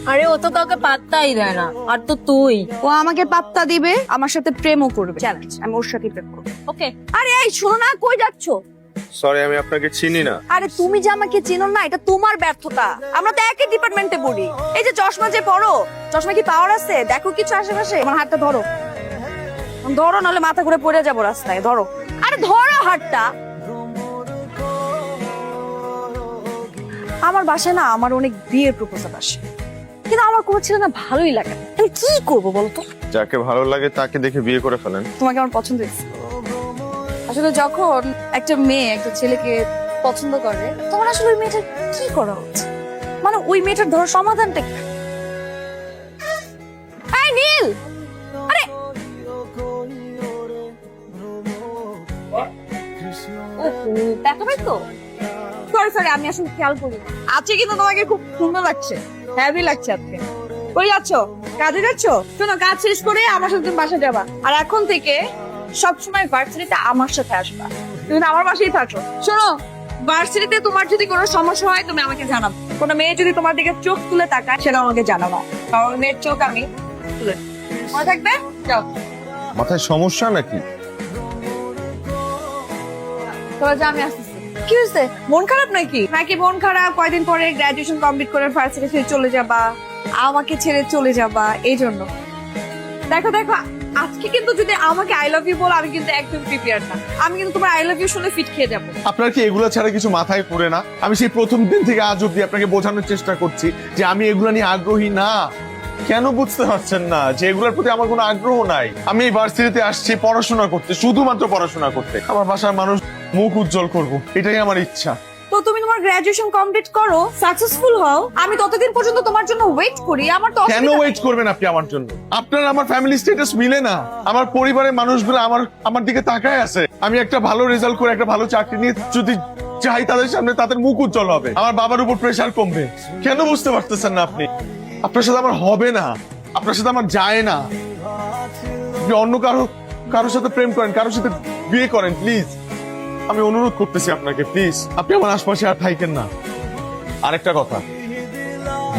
আরে ও তো কাউকে পাত্তাই দেয় না, আর তো তুই। ও আমাকে পাত্তা দিবে, আমার সাথে প্রেমও করবে। চ্যালেঞ্জ, আমি ওর সাথে প্রেম করবো। ওকে। আরে এই শোনো না, কই যাচ্ছো? সরি, আমি আপনাকে চিনি না। আরে তুমি যে আমাকে চেনো না, এটা তোমার ব্যর্থতা। আমরা তো একই ডিপার্টমেন্টে পড়ি। এই যে চশমা যে পরো, চশমা কি পাওয়ার আছে? দেখো কিছু আশেপাশে। আমার হাতটা ধরো, ধরো, নাহলে মাথা ঘুরে পড়ে যাবো রাস্তায়। ধরো, আরে ধরো হাতটা। আমার বাসায় না আমার অনেক বিয়ের প্রপোজাল আসে, কিন্তু আমার কোনো ছেলে না ভালোই লাগে না। আমি কি করবো বলতো? যাকে ভালো লাগে তাকে দেখে বিয়ে করে ফেলেন। তোমাকে আমার পছন্দ হয়েছে। আসলে যখন একটা মেয়ে একটা ছেলেকে পছন্দ করে, তখন আসলে ওই মেয়েটার কি করা উচিত? মানে ওই মেয়েটার ধরো সমাধানটা কি? এই নীল, আরে দেখা পাই তো। সরি, আমি আসলে খেয়াল করি না। আজকে কিন্তু তোমাকে খুব সুন্দর লাগছে, হ্যাভি লাগছে আজকে। কই যাচ্ছ? কাজে যাচ্ছ? শোনো, কাজ শেষ করে আমার সাথে তুমি বাসা যাবা, আর এখন থেকে সবসময় ভার্সিটিতে আমার সাথে আসবা। তুমি না আমার বাসায় থাকো। শোনো, ভার্সিটিতে তোমার যদি কোনো সমস্যা হয় তুমি আমাকে জানাবো। কোনো মেয়ে যদি তোমার দিকে চোখ তুলে তাকায়, সেটা আমাকে জানাবো। কারণ মেয়ের চোখ আমি তুলে, মনে থাকবে। যাও। মাথায় সমস্যা নাকি? তোরা যা, আমি আসতেছি। কি হয়েছে? মন খারাপ নাকি? নাকি মন খারাপ? কয়দিন পরে গ্রাজুয়েশন কমপ্লিট করে ভার্সিটি ছেড়ে চলে যাবা, আমাকে ছেড়ে চলে যাবা, এই জন্য। দেখো দেখো, আজকে কিন্তু যদি আমাকে আই লাভ ইউ বল, আমি কিন্তু একদম প্রিপেয়ার না। আমি কিন্তু তোমার আই লাভ ইউ শুনে ফিট খেয়ে যাবো। আপনার কি এগুলো ছাড়া কিছু মাথায় পড়ে না? আমি সেই প্রথম দিন থেকে আজ অব্দি আপনাকে বোঝানোর চেষ্টা করছি যে আমি এগুলো নিয়ে আগ্রহী না। কেন বুঝতে পারছেন না যে এগুলোর প্রতি আমার কোনো আগ্রহ নাই? আমি এই ভার্সিটিতে আসছি পড়াশোনা করতে, শুধুমাত্র পড়াশোনা করতে। আমার বাসার মানুষ মুখ উজ্জ্বল করব, এটাই আমার ইচ্ছা। তো তুমি তোমার গ্রাজুয়েশন কমপ্লিট করো, সাকসেসফুল হও, আমি ততদিন পর্যন্ত তোমার জন্য ওয়েট করি। আমার তো কেন অসুবিধা ওয়েট করবেন আপনি আমার জন্য? আপনার আমার ফ্যামিলি স্ট্যাটাস মিলে না। আমার পরিবারের মানুষগুলো আমার দিকে তাকায় আছে। আমি একটা ভালো রেজাল্ট করে একটা ভালো চাকরি নিয়ে যদি চাই তাদের সামনে, তাদের মুখ উজ্জ্বল হবে, আমার বাবার উপর প্রেশার কমবে। কেন বুঝতে পারতেছেন না আপনি? আপনার সাথে আমার হবে না, আপনার সাথে আমার যায় না। আপনি অন্য কারোর সাথে প্রেম করেন, কারোর সাথে বিয়ে করেন, প্লিজ। আমি অনুরোধ করতেছি আপনাকে, প্লিজ আপনি আমার আশপাশে আর থাকেন না। আরেকটা কথা,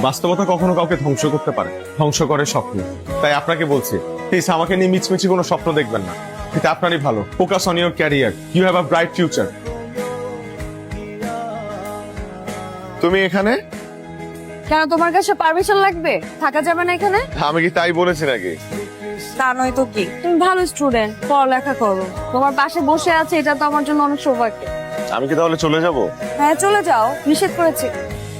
বাস্তবতা কখনো কাউকে ধ্বংস করতে পারে, ধ্বংস করে স্বপ্ন। তাই আপনাকে বলছি, প্লিজ আমাকে নিয়ে মিছমিছি কোনো স্বপ্ন দেখবেন না। এটা আপনারই ভালো। Focus on your career, you have a bright future. তুমি এখানে? কেন, তোমার কাছে পারমিশন লাগবে? থাকা যাবে না এখানে? আমি কি তাই বলেছি নাকি? তা নয় তো কি, তুমি ভালো স্টুডেন্ট, পড়ালেখা করো। তোমার পাশে বসে আছে, এটা তো আমার জন্য অনেক সৌভাগ্য। আমি কি তাহলে চলে যাব? হ্যাঁ চলে যাও, নিষেধ করেছি।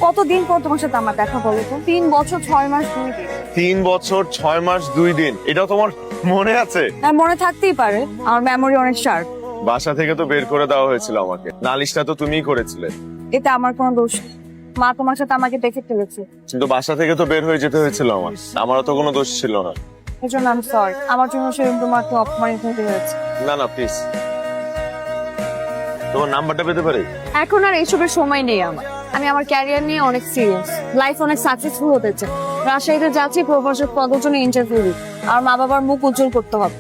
কতদিন পর তোমার সাথে আমার দেখা, বলো তো? 3 বছর 6 মাস 2 দিন। 3 বছর 6 মাস 2 দিন, এটাও তোমার মনে আছে? হ্যাঁ মনে থাকতেই পারে, আমার মেমোরি অনেক শার্প। বাসা থেকে তো বের করে দেওয়া হয়েছিল আমাকে, নালিশটা তো তুমিই করেছিলে। এতে আমার কোনো দোষ নেই। মা তোমার সাথে আমাকে দেখে ফেলেছে, কিন্তু বাসা থেকে তো বের হয়ে যেতে হয়েছিল আমারও তো কোনো দোষ ছিল না। এই জন্য আমি সরি। আমার জন্য সেরকম তোমাকে অপমানিত হতে হয়েছে। না না প্লিজ, তোমার নাম্বারটা পেতে পারি? এখন আর এইসবের সময় নেই আমার। আমি আমার ক্যারিয়ার নিয়ে অনেক সিরিয়াস, লাইফ অনেক সাকসেসফুল হতে চাই। রাজশাহীতে যাচ্ছি প্রভাষক পদের জন্য ইন্টারভিউ দিতে, আর মা বাবার মুখ উজ্জ্বল করতে হবে।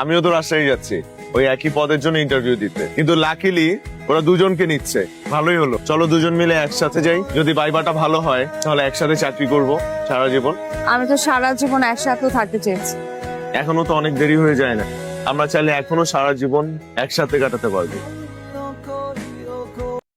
আমিও তো রাজশাহী যাচ্ছি ওই একই পদের জন্য ইন্টারভিউ দিতে, কিন্তু লাকিলি ওরা দুজনকে নিচ্ছে। ভালোই হলো, চলো দুজন মিলে একসাথে যাই। যদি ভাইবাটা ভালো হয় তাহলে একসাথে চাকরি করব সারা জীবন। আমি তো সারা জীবন একসাথে থাকতে চেয়েছি। এখনো তো অনেক দেরি হয়ে যায় না, আমরা চাইলে এখনো সারা জীবন একসাথে কাটাতে পারবো।